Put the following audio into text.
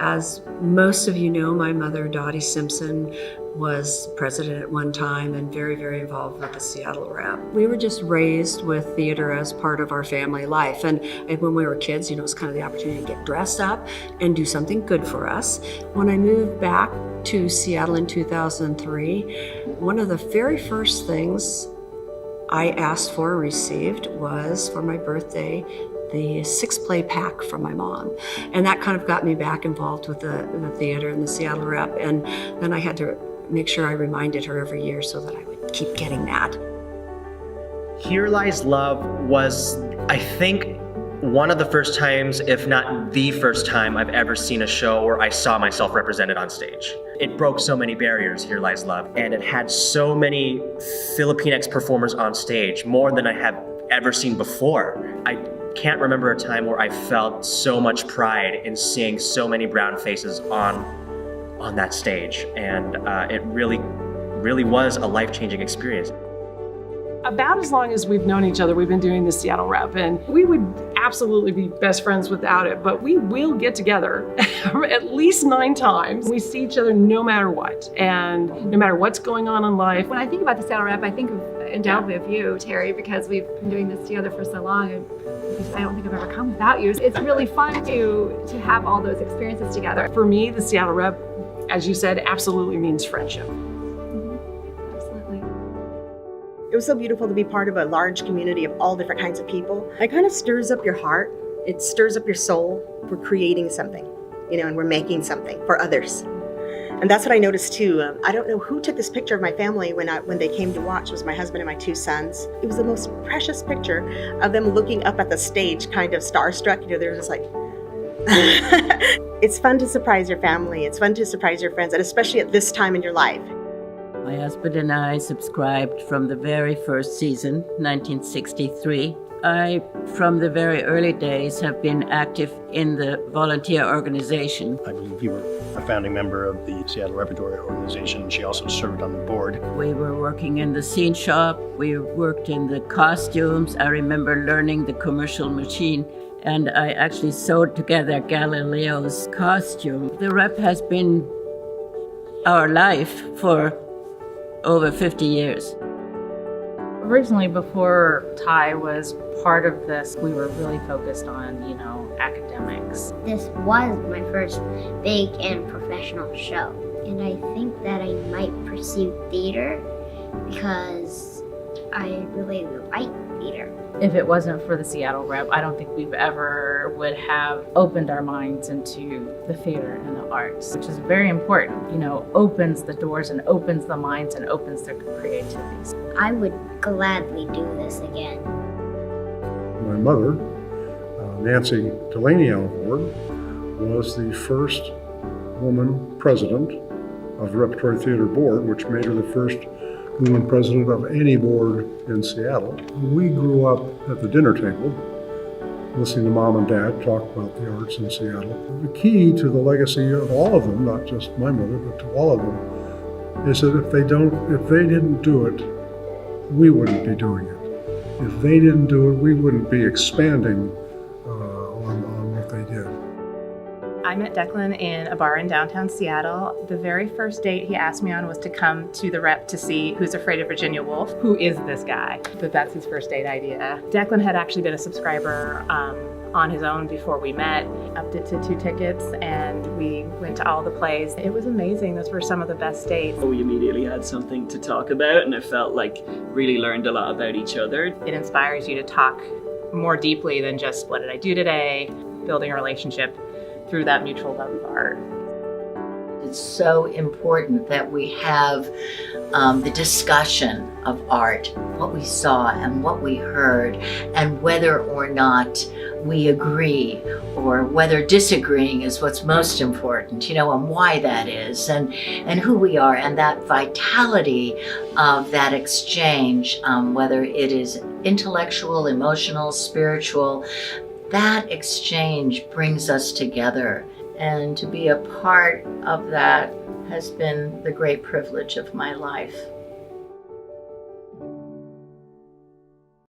As most of you know, my mother, Dottie Simpson, was president at one time and very, very involved with the Seattle Rep. We were just raised with theater as part of our family life. And when we were kids, it was kind of the opportunity to get dressed up and do something good for us. When I moved back to Seattle in 2003, one of the very first things I asked for and received was, for my birthday, the 6-play pack from my mom. And that kind of got me back involved with the theater and the Seattle Rep. And then I had to make sure I reminded her every year so that I would keep getting that. Here Lies Love was, I think, one of the first times, if not the first time, I've ever seen a show where I saw myself represented on stage. It broke so many barriers, Here Lies Love, and it had so many Filipinx performers on stage, more than I have ever seen before. I can't remember a time where I felt so much pride in seeing so many brown faces on that stage, and it really was a life-changing experience. About as long as we've known each other, we've been doing the Seattle Rep, and we would absolutely be best friends without it, but we will get together at least 9 times. We see each other no matter what, and no matter what's going on in life. When I think about the Seattle Rep, I think of undoubtedly of you, Terry, because we've been doing this together for so long, and I don't think I've ever come without you. It's really fun to have all those experiences together. For me, the Seattle Rep, as you said, absolutely means friendship. It was so beautiful to be part of a large community of all different kinds of people. It kind of stirs up your heart. It stirs up your soul. We're creating something, and we're making something for others. And that's what I noticed too. I don't know who took this picture of my family when they came to watch. It was my husband and my 2 sons. It was the most precious picture of them looking up at the stage, kind of starstruck. They're just like, It's fun to surprise your family. It's fun to surprise your friends, and especially at this time in your life. My husband and I subscribed from the very first season, 1963. I, from the very early days, have been active in the volunteer organization. I believe you were a founding member of the Seattle Repertory Organization. She also served on the board. We were working in the scene shop. We worked in the costumes. I remember learning the commercial machine, and I actually sewed together Galileo's costume. The Rep has been our life for over 50 years. Originally, before Ty was part of this, we were really focused on, academics. This was my first big and professional show, and I think that I might pursue theater because I really like theater. If it wasn't for the Seattle Rep, I don't think we've ever would have opened our minds into the theater and the arts, which is very important. Opens the doors and opens the minds and opens their creativities. I would gladly do this again. My mother, Nancy Delaney Alvord, was the first woman president of the Repertory Theater Board, which made her the first woman president of any board in Seattle. We grew up at the dinner table, listening to Mom and Dad talk about the arts in Seattle. The key to the legacy of all of them, not just my mother, but to all of them, is that if they didn't do it, we wouldn't be doing it. If they didn't do it, we wouldn't be expanding on what they did. I met Declan in a bar in downtown Seattle. The very first date he asked me on was to come to the Rep to see Who's Afraid of Virginia Woolf. Who is this guy? That's his first date idea. Declan had actually been a subscriber on his own before we met. Upped it to 2 tickets and we went to all the plays. It was amazing. Those were some of the best dates. We immediately had something to talk about, and I felt like really learned a lot about each other. It inspires you to talk more deeply than just what did I do today, building a relationship through that mutual love of art. It's so important that we have the discussion of art, what we saw and what we heard, and whether or not we agree or whether disagreeing is what's most important, and why that is and who we are, and that vitality of that exchange, whether it is intellectual, emotional, spiritual, that exchange brings us together. And to be a part of that has been the great privilege of my life.